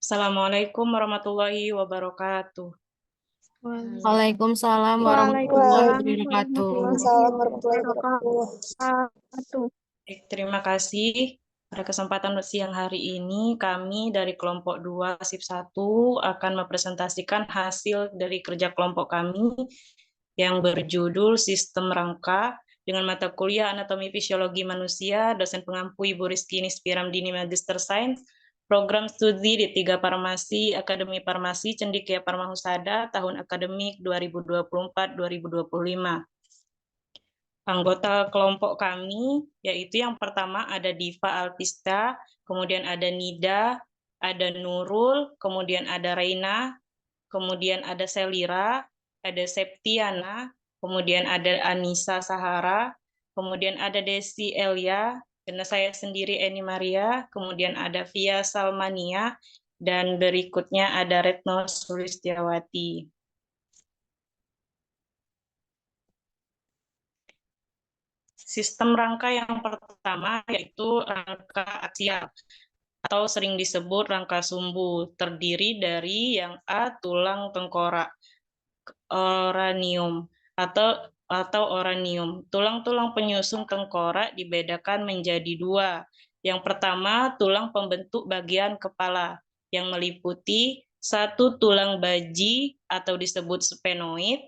Assalamualaikum warahmatullahi wabarakatuh. Waalaikumsalam warahmatullahi Waalaikumsalam wabarakatuh. warahmatullahi wabarakatuh. Baik, terima kasih. Pada kesempatan siang hari ini, kami dari kelompok 2 SIP 1 akan mempresentasikan hasil dari kerja kelompok kami yang berjudul Sistem Rangka dengan mata kuliah Anatomi Fisiologi Manusia, dosen pengampu Ibu Rizky Nispiramdini Magister Sains, program studi D3 Farmasi, Akademi Farmasi Cendekia Parmahusada, tahun akademik 2024-2025. Anggota kelompok kami, yaitu yang pertama ada Diva Alpista, kemudian ada Nida, ada Nurul, kemudian ada Reina, kemudian ada Selira, ada Septiana, kemudian ada Anissa Sahara, kemudian ada Desi Elia, dan saya sendiri Eni Maria, kemudian ada Via Salmania, dan berikutnya ada Retno Sulistiawati. Sistem rangka yang pertama yaitu rangka aksial atau sering disebut rangka sumbu, terdiri dari yang A, tulang tengkorak, oranium atau oranium. Tulang-tulang penyusun tengkorak dibedakan menjadi dua. Yang pertama, tulang pembentuk bagian kepala yang meliputi satu tulang baji atau disebut sphenoid,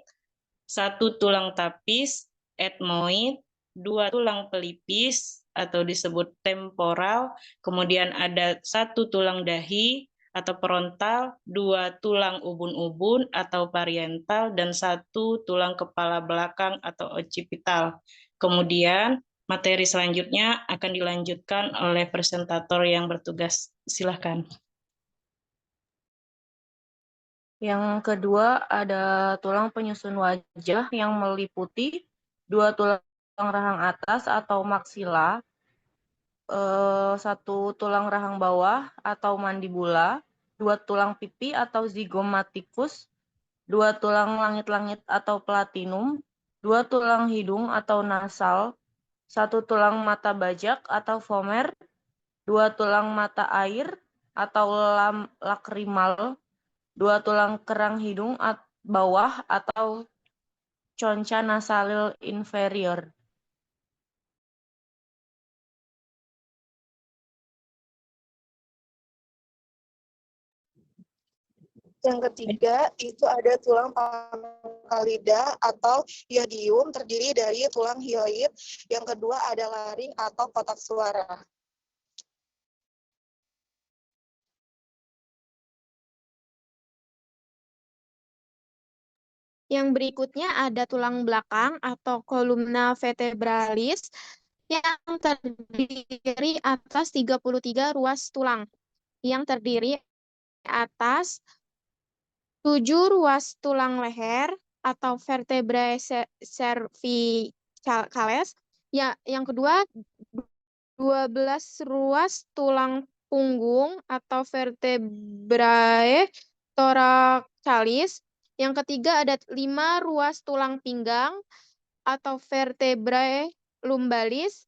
satu tulang tapis, ethmoid, dua tulang pelipis atau disebut temporal, kemudian ada satu tulang dahi atau frontal, dua tulang ubun-ubun atau parietal, dan satu tulang kepala belakang atau occipital. Kemudian materi selanjutnya akan dilanjutkan oleh presentator yang bertugas. Silakan. Yang kedua ada tulang penyusun wajah yang meliputi dua tulang rahang atas atau maksila, satu tulang rahang bawah atau mandibula, dua tulang pipi atau zygomaticus, dua tulang langit-langit atau platinum, dua tulang hidung atau nasal, satu tulang mata bajak atau vomer, dua tulang mata air atau lakrimal, dua tulang kerang hidung bawah atau concha nasalil inferior. Yang ketiga itu ada tulang pangkal lidah atau iodium, terdiri dari tulang hyoid. Yang kedua ada laring atau kotak suara. Yang berikutnya ada tulang belakang atau kolumna vertebralis yang terdiri atas 33 ruas tulang, yang terdiri atas 7 ruas tulang leher atau vertebrae cervicales, ya, yang kedua 12 ruas tulang punggung atau vertebrae thoracalis. Yang ketiga ada 5 ruas tulang pinggang atau vertebrae lumbalis.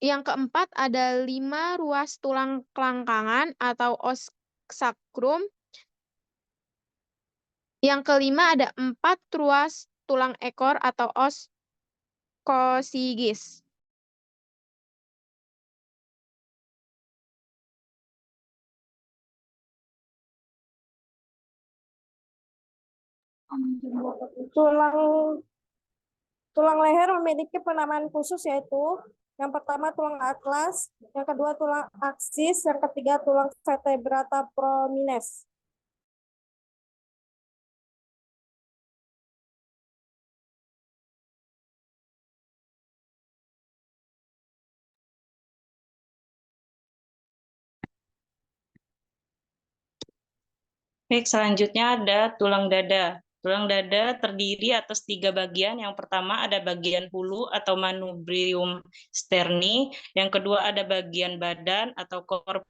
Yang keempat ada 5 ruas tulang kelangkangan atau os sacrum. Yang kelima ada 4 ruas tulang ekor atau os coccygeus. Tulang leher memiliki penamaan khusus, yaitu yang pertama tulang atlas, yang kedua tulang aksis, yang ketiga tulang vertebrata prominens. Baik, selanjutnya ada tulang dada. Tulang dada terdiri atas 3 bagian. Yang pertama ada bagian hulu atau manubrium sterni. Yang kedua ada bagian badan atau corpus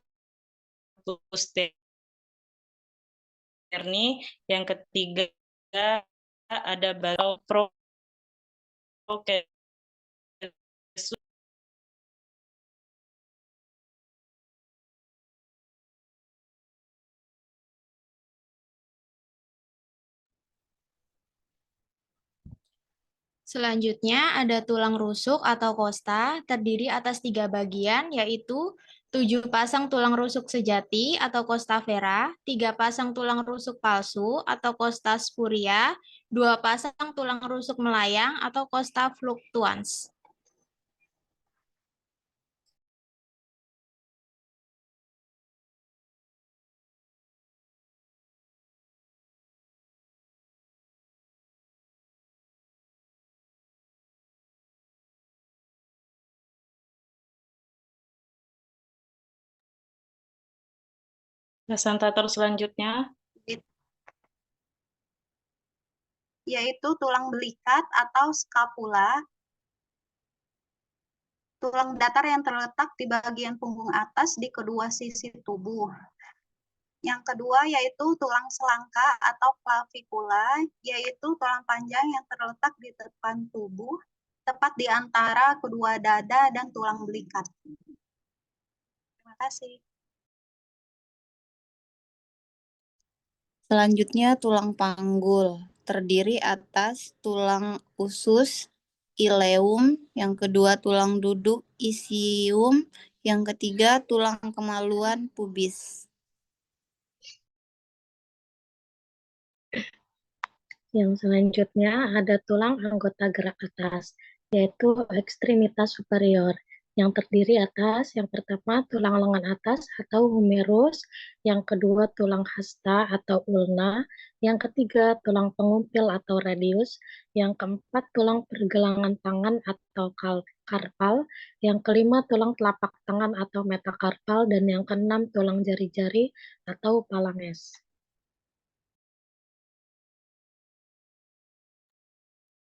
sterni. Yang ketiga ada bagian Selanjutnya ada tulang rusuk atau kosta terdiri atas 3 bagian yaitu 7 pasang tulang rusuk sejati atau kosta vera, 3 pasang tulang rusuk palsu atau kosta spuria, 2 pasang tulang rusuk melayang atau kosta fluctuans. Presentator selanjutnya. Yaitu tulang belikat atau skapula, tulang datar yang terletak di bagian punggung atas di kedua sisi tubuh. Yang kedua yaitu tulang selangka atau clavikula, yaitu tulang panjang yang terletak di depan tubuh, tepat di antara kedua dada dan tulang belikat. Terima kasih. Selanjutnya tulang panggul, terdiri atas tulang usus, ileum, yang kedua tulang duduk, isium, yang ketiga tulang kemaluan, pubis. Yang selanjutnya ada tulang anggota gerak atas, yaitu ekstremitas superior, yang terdiri atas yang pertama tulang lengan atas atau humerus, yang kedua tulang hasta atau ulna, yang ketiga tulang pengumpil atau radius, yang keempat tulang pergelangan tangan atau karpal, yang kelima tulang telapak tangan atau metakarpal, dan yang keenam tulang jari-jari atau phalanges.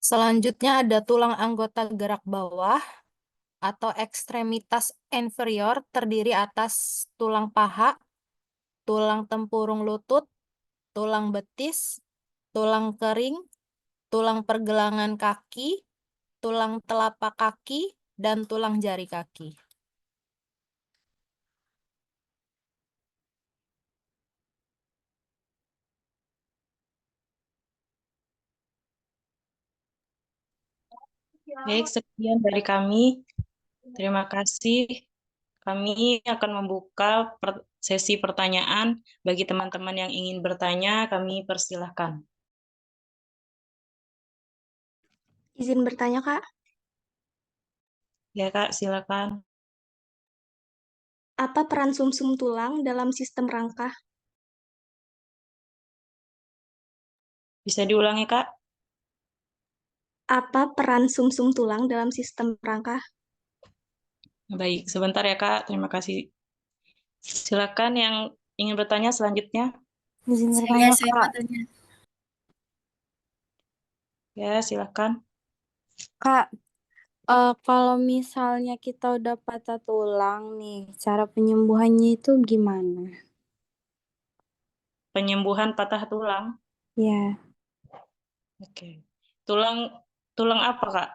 Selanjutnya ada tulang anggota gerak bawah atau ekstremitas inferior terdiri atas tulang paha, tulang tempurung lutut, tulang betis, tulang kering, tulang pergelangan kaki, tulang telapak kaki, dan tulang jari kaki. Baik, sekian dari kami. Terima kasih. Kami akan membuka sesi pertanyaan. Bagi teman-teman yang ingin bertanya, kami persilahkan. Izin bertanya, Kak. Ya, Kak, silakan. Apa peran sumsum tulang dalam sistem rangka? Bisa diulangi, Kak? Apa peran sumsum tulang dalam sistem rangka? Baik, sebentar ya, Kak. Terima kasih. Silakan yang ingin bertanya selanjutnya. Izin bertanya, Kak. Ya, silakan. Kak, kalau misalnya kita udah patah tulang nih, cara penyembuhannya itu gimana? Penyembuhan patah tulang. Ya, Oke. Tulang apa, Kak?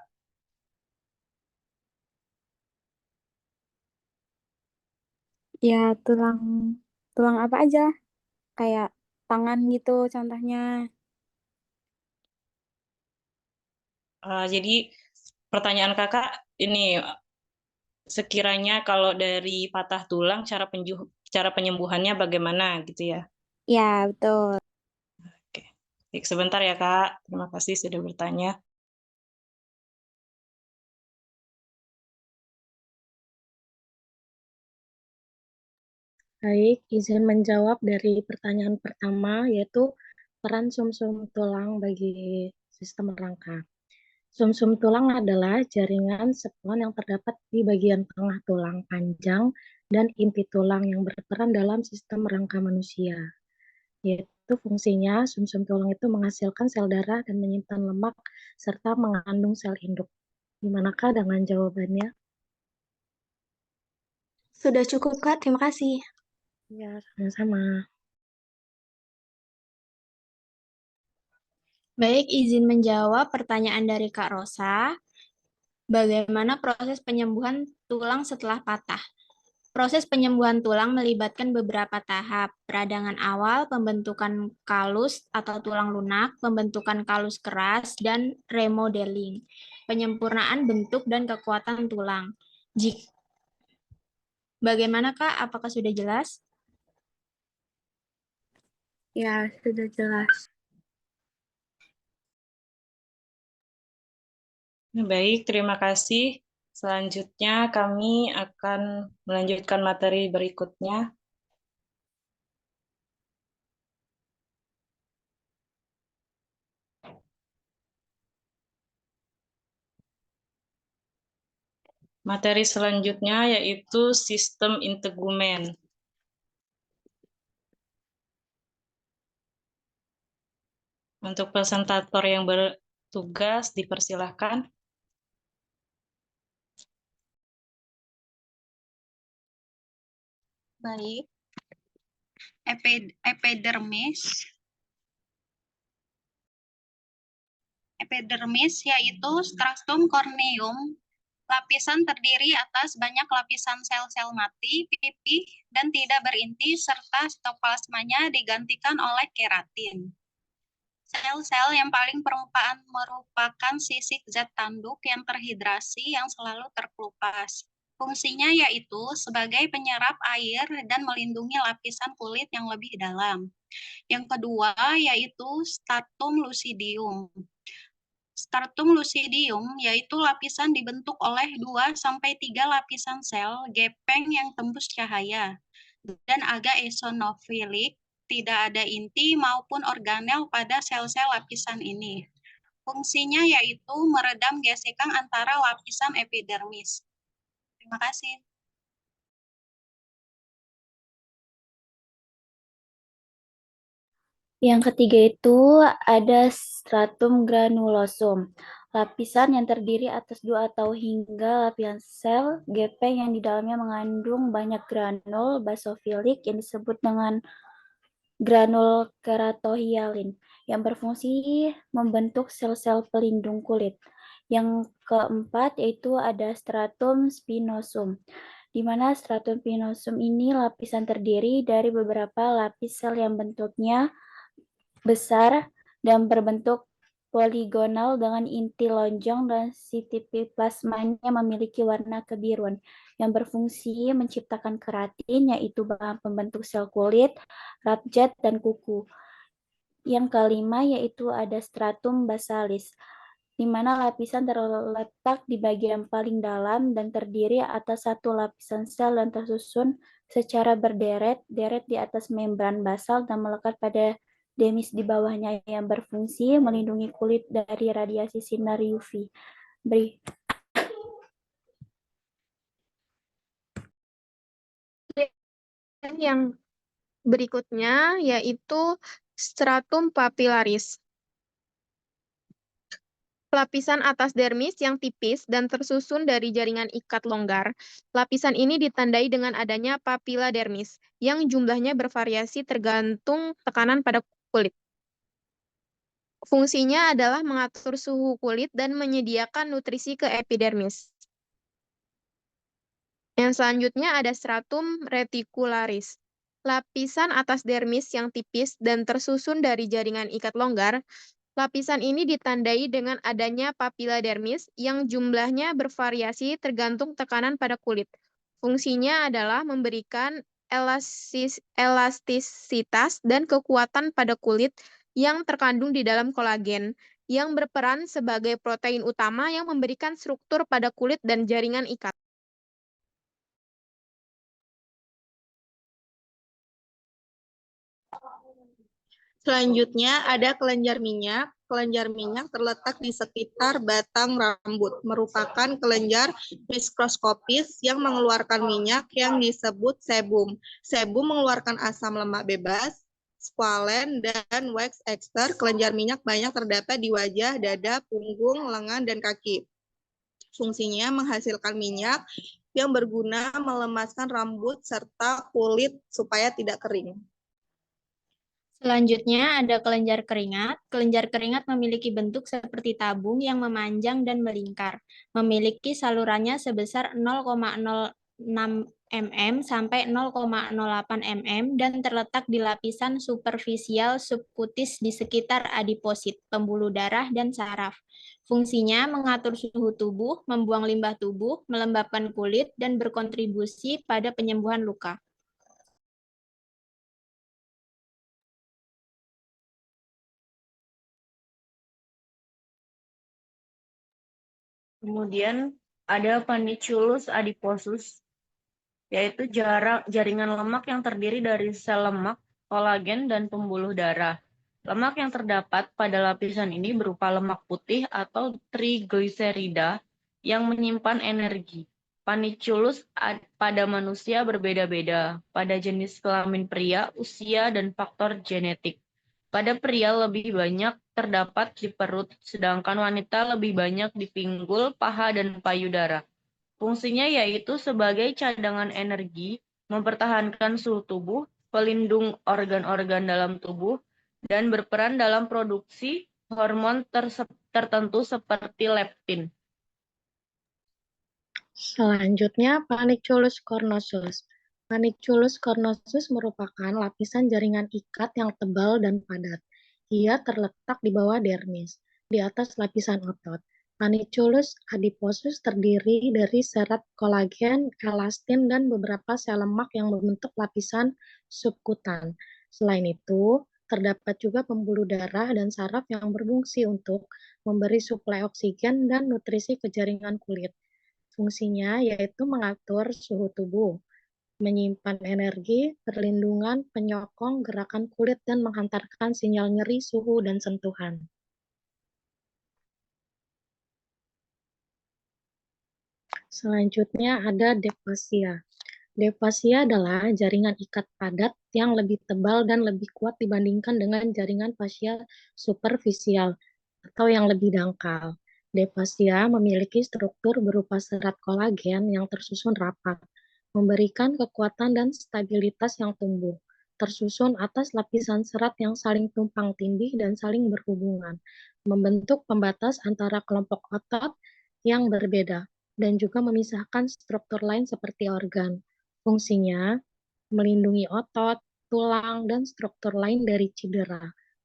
ya tulang apa aja? Kayak tangan gitu contohnya. Jadi pertanyaan Kakak ini, sekiranya kalau dari patah tulang cara penyembuhannya bagaimana gitu ya? Ya, betul. Oke. Baik, sebentar ya, Kak. Terima kasih sudah bertanya. Baik, izin menjawab dari pertanyaan pertama, yaitu peran sumsum tulang bagi sistem rangka. Sumsum tulang adalah jaringan spons yang terdapat di bagian tengah tulang panjang dan inti tulang yang berperan dalam sistem rangka manusia. Yaitu fungsinya, sumsum tulang itu menghasilkan sel darah dan menyimpan lemak, serta mengandung sel induk. Gimanakah dengan jawabannya? Sudah cukup, Kak. Terima kasih. Ya, sama-sama. Baik, izin menjawab pertanyaan dari Kak Rosa. Bagaimana proses penyembuhan tulang setelah patah? Proses penyembuhan tulang melibatkan beberapa tahap. Peradangan awal, pembentukan kalus atau tulang lunak, pembentukan kalus keras, dan remodeling. Penyempurnaan bentuk dan kekuatan tulang. Bagaimana, Kak? Apakah sudah jelas? Ya, sudah jelas. Baik, terima kasih. Selanjutnya kami akan melanjutkan materi berikutnya. Materi selanjutnya yaitu sistem integumen. Untuk presentator yang bertugas dipersilahkan. Baik. Epidermis. Epidermis yaitu stratum corneum, lapisan terdiri atas banyak lapisan sel-sel mati, pipih, dan tidak berinti, serta sitoplasmanya digantikan oleh keratin. Sel-sel yang paling permukaan merupakan sisik zat tanduk yang terhidrasi yang selalu terkelupas. Fungsinya yaitu sebagai penyerap air dan melindungi lapisan kulit yang lebih dalam. Yang kedua yaitu stratum lucidium. Stratum lucidium yaitu lapisan dibentuk oleh 2-3 lapisan sel gepeng yang tembus cahaya dan agak eosinofilik, tidak ada inti maupun organel pada sel-sel lapisan ini. Fungsinya yaitu meredam gesekan antara lapisan epidermis. Terima kasih. Yang ketiga itu ada stratum granulosum, lapisan yang terdiri atas 2 atau hingga lapisan sel gepeng yang di dalamnya mengandung banyak granul basofilik yang disebut dengan granul keratohyalin yang berfungsi membentuk sel-sel pelindung kulit. Yang keempat yaitu ada stratum spinosum, di mana stratum spinosum ini lapisan terdiri dari beberapa lapis sel yang bentuknya besar dan berbentuk poligonal dengan inti lonjong dan sitoplasmanya memiliki warna kebiruan yang berfungsi menciptakan keratin, yaitu bahan pembentuk sel kulit, rabjat, dan kuku. Yang kelima yaitu ada stratum basalis, di mana lapisan terletak di bagian paling dalam dan terdiri atas 1 lapisan sel dan tersusun secara berderet-deret di atas membran basal dan melekat pada dermis di bawahnya yang berfungsi melindungi kulit dari radiasi sinar UV. Yang berikutnya yaitu stratum papillaris. Lapisan atas dermis yang tipis dan tersusun dari jaringan ikat longgar. Lapisan ini ditandai dengan adanya papila dermis, yang jumlahnya bervariasi tergantung tekanan pada kulit. Fungsinya adalah mengatur suhu kulit dan menyediakan nutrisi ke epidermis. Yang selanjutnya ada stratum reticularis. Lapisan atas dermis yang tipis dan tersusun dari jaringan ikat longgar. Lapisan ini ditandai dengan adanya papila dermis yang jumlahnya bervariasi tergantung tekanan pada kulit. Fungsinya adalah memberikan elastisitas dan kekuatan pada kulit yang terkandung di dalam kolagen, yang berperan sebagai protein utama yang memberikan struktur pada kulit dan jaringan ikat. Selanjutnya ada kelenjar minyak. Kelenjar minyak terletak di sekitar batang rambut, merupakan kelenjar mikroskopis yang mengeluarkan minyak yang disebut sebum. Sebum mengeluarkan asam lemak bebas, squalen, dan wax ester. Kelenjar minyak banyak terdapat di wajah, dada, punggung, lengan, dan kaki. Fungsinya menghasilkan minyak yang berguna melemaskan rambut serta kulit supaya tidak kering. Selanjutnya ada kelenjar keringat. Kelenjar keringat memiliki bentuk seperti tabung yang memanjang dan melingkar. Memiliki salurannya sebesar 0,0 mm sampai 0,08 mm dan terletak di lapisan superficial subkutis di sekitar adiposit, pembuluh darah, dan saraf. Fungsinya mengatur suhu tubuh, membuang limbah tubuh, melembabkan kulit, dan berkontribusi pada penyembuhan luka. Kemudian ada Panniculus adiposus, yaitu jaringan lemak yang terdiri dari sel lemak, kolagen, dan pembuluh darah. Lemak yang terdapat pada lapisan ini berupa lemak putih atau trigliserida yang menyimpan energi. Panniculus pada manusia berbeda-beda pada jenis kelamin pria, usia, dan faktor genetik. Pada pria lebih banyak terdapat di perut, sedangkan wanita lebih banyak di pinggul, paha, dan payudara. Fungsinya yaitu sebagai cadangan energi, mempertahankan suhu tubuh, pelindung organ-organ dalam tubuh, dan berperan dalam produksi hormon tertentu seperti leptin. Selanjutnya, Panniculus cornosus. Panniculus cornosus merupakan lapisan jaringan ikat yang tebal dan padat. Ia terletak di bawah dermis, di atas lapisan otot. Panniculus adiposus terdiri dari serat kolagen, elastin, dan beberapa sel lemak yang membentuk lapisan subkutan. Selain itu, terdapat juga pembuluh darah dan saraf yang berfungsi untuk memberi suplai oksigen dan nutrisi ke jaringan kulit. Fungsinya yaitu mengatur suhu tubuh, menyimpan energi, perlindungan, penyokong gerakan kulit, dan menghantarkan sinyal nyeri, suhu, dan sentuhan. Selanjutnya ada defasia. Defasia adalah jaringan ikat padat yang lebih tebal dan lebih kuat dibandingkan dengan jaringan fasia superficial atau yang lebih dangkal. Defasia memiliki struktur berupa serat kolagen yang tersusun rapat, memberikan kekuatan dan stabilitas yang tumbuh, tersusun atas lapisan serat yang saling tumpang tindih dan saling berhubungan, membentuk pembatas antara kelompok otot yang berbeda, dan juga memisahkan struktur lain seperti organ. Fungsinya melindungi otot, tulang, dan struktur lain dari cedera,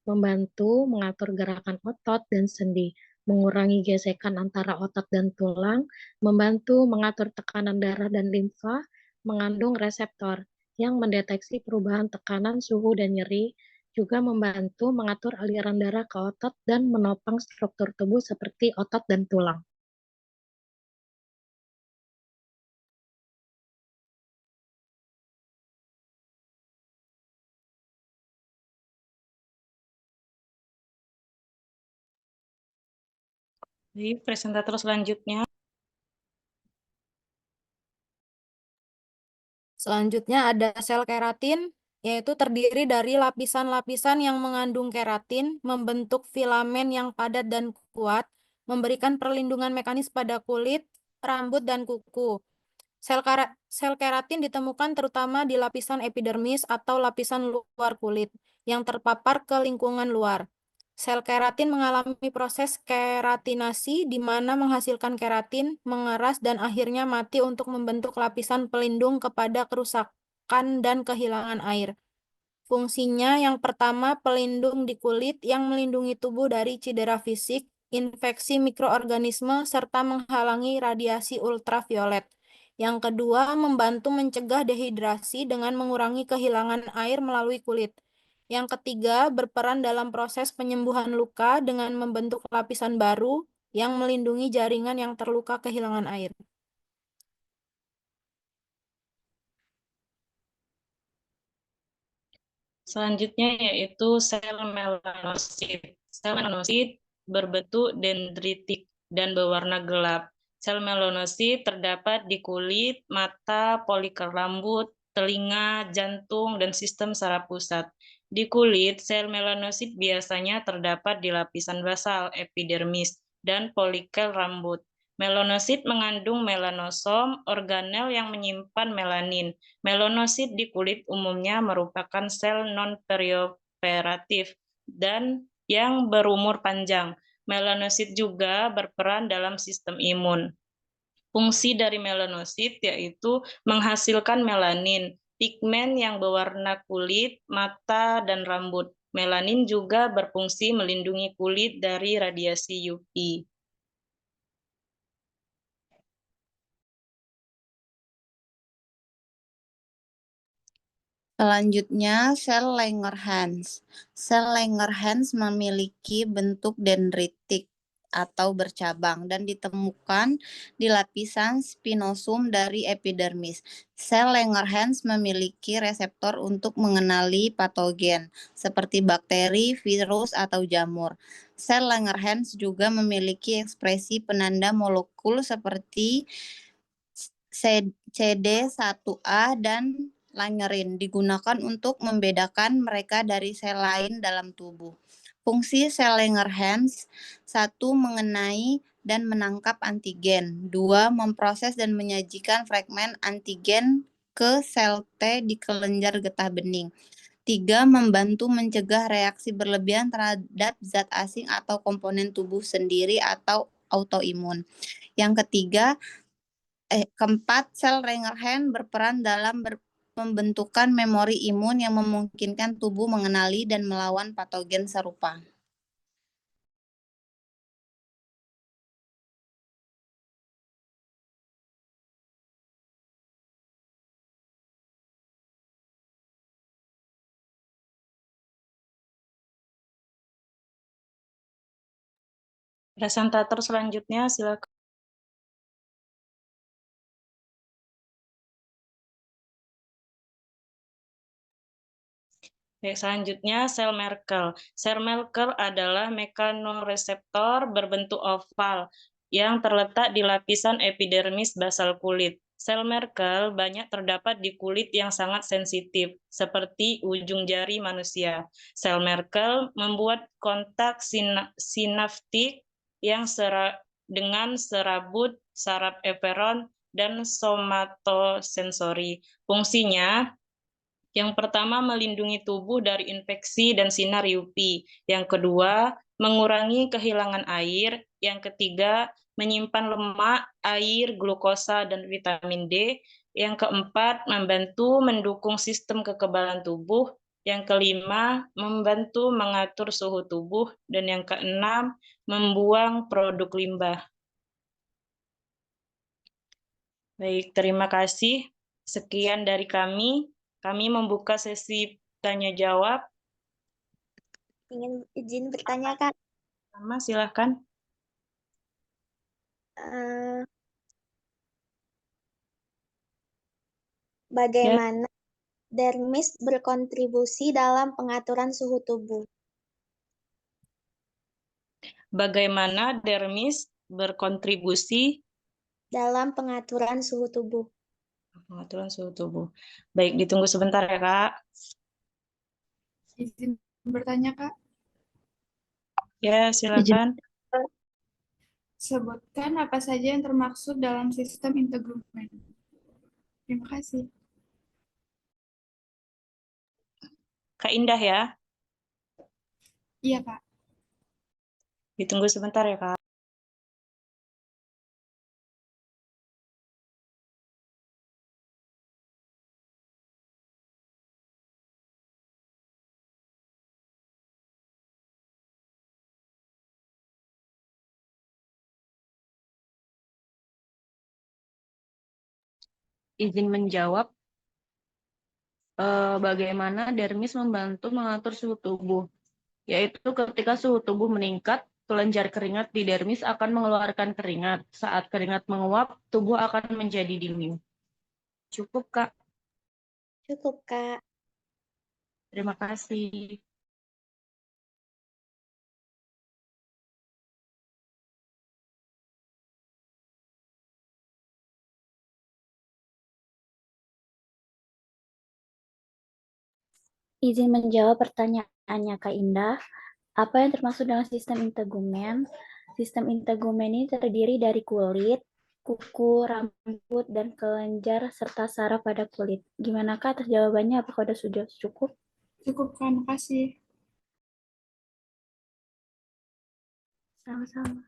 membantu mengatur gerakan otot dan sendi, mengurangi gesekan antara otot dan tulang, membantu mengatur tekanan darah dan limfa, mengandung reseptor yang mendeteksi perubahan tekanan, suhu, dan nyeri, juga membantu mengatur aliran darah ke otot dan menopang struktur tubuh seperti otot dan tulang. Di presentator selanjutnya. Selanjutnya ada sel keratin, yaitu terdiri dari lapisan-lapisan yang mengandung keratin, membentuk filamen yang padat dan kuat, memberikan perlindungan mekanis pada kulit, rambut, dan kuku. Sel keratin ditemukan terutama di lapisan epidermis atau lapisan luar kulit yang terpapar ke lingkungan luar. Sel keratin mengalami proses keratinasi di mana menghasilkan keratin, mengeras, dan akhirnya mati untuk membentuk lapisan pelindung kepada kerusakan dan kehilangan air. Fungsinya yang pertama pelindung di kulit yang melindungi tubuh dari cedera fisik, infeksi mikroorganisme, serta menghalangi radiasi ultraviolet. Yang kedua, membantu mencegah dehidrasi dengan mengurangi kehilangan air melalui kulit. Yang ketiga, berperan dalam proses penyembuhan luka dengan membentuk lapisan baru yang melindungi jaringan yang terluka kehilangan air. Selanjutnya yaitu sel melanosit. Sel melanosit berbentuk dendritik dan berwarna gelap. Sel melanosit terdapat di kulit, mata, folikel rambut, telinga, jantung, dan sistem saraf pusat. Di kulit, sel melanosit biasanya terdapat di lapisan basal, epidermis, dan folikel rambut. Melanosit mengandung melanosom, organel yang menyimpan melanin. Melanosit di kulit umumnya merupakan sel non-perioperatif dan yang berumur panjang. Melanosit juga berperan dalam sistem imun. Fungsi dari melanosit yaitu menghasilkan melanin, pigmen yang berwarna kulit, mata, dan rambut. Melanin juga berfungsi melindungi kulit dari radiasi UV. Selanjutnya, sel Langerhans. Sel Langerhans memiliki bentuk dendritik atau bercabang dan ditemukan di lapisan spinosum dari epidermis. Sel Langerhans memiliki reseptor untuk mengenali patogen seperti bakteri, virus, atau jamur. Sel Langerhans juga memiliki ekspresi penanda molekul seperti CD1A dan Langerin digunakan untuk membedakan mereka dari sel lain dalam tubuh. Fungsi sel Langerhans: 1. Mengenai dan menangkap antigen. 2. Memproses dan menyajikan fragmen antigen ke sel T di kelenjar getah bening. 3. Membantu mencegah reaksi berlebihan terhadap zat asing atau komponen tubuh sendiri atau autoimun. Yang ketiga, keempat, sel Langerhans berperan dalam pembentukan memori imun yang memungkinkan tubuh mengenali dan melawan patogen serupa. Presentator selanjutnya, silakan. Baik, selanjutnya sel Merkel. Sel Merkel adalah mekanoreseptor berbentuk oval yang terletak di lapisan epidermis basal kulit. Sel Merkel banyak terdapat di kulit yang sangat sensitif, seperti ujung jari manusia. Sel Merkel membuat kontak sinaptik yang dengan serabut, saraf efferon, dan somatosensori. Fungsinya: yang pertama, melindungi tubuh dari infeksi dan sinar UV. Yang kedua, mengurangi kehilangan air. Yang ketiga, menyimpan lemak, air, glukosa, dan vitamin D. Yang keempat, membantu mendukung sistem kekebalan tubuh. Yang kelima, membantu mengatur suhu tubuh. Dan yang keenam, membuang produk limbah. Baik, terima kasih. Sekian dari kami. Kami membuka sesi tanya-jawab. Ingin izin bertanya, Kak. Sama, silahkan. Bagaimana dermis berkontribusi dalam pengaturan suhu tubuh? Bagaimana dermis berkontribusi dalam pengaturan suhu tubuh? Pengaturan suhu tubuh. Baik, ditunggu sebentar ya, Kak. Izin bertanya, Kak. Ya, silakan. Sebutkan apa saja yang termaksud dalam sistem integumen. Terima kasih. Kak Indah ya. Iya, Kak. Ditunggu sebentar ya, Kak. Izin menjawab, bagaimana dermis membantu mengatur suhu tubuh, yaitu ketika suhu tubuh meningkat, kelenjar keringat di dermis akan mengeluarkan keringat. Saat keringat menguap, tubuh akan menjadi dingin. Cukup, Kak. Cukup, Kak. Terima kasih. Izin menjawab pertanyaannya Kak Indah. Apa yang termasuk dalam sistem integumen? Sistem integumen ini terdiri dari kulit, kuku, rambut, dan kelenjar, serta saraf pada kulit. Gimana Kak atas jawabannya? Apakah sudah cukup? Cukup, Kak. Makasih. Sama-sama.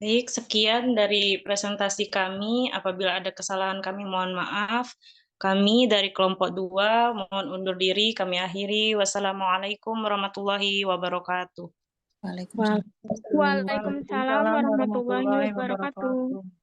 Baik, sekian dari presentasi kami. Apabila ada kesalahan kami mohon maaf. Kami dari kelompok 2 mohon undur diri, kami akhiri. Wassalamualaikum warahmatullahi wabarakatuh. Waalaikumsalam. Waalaikumsalam warahmatullahi wabarakatuh.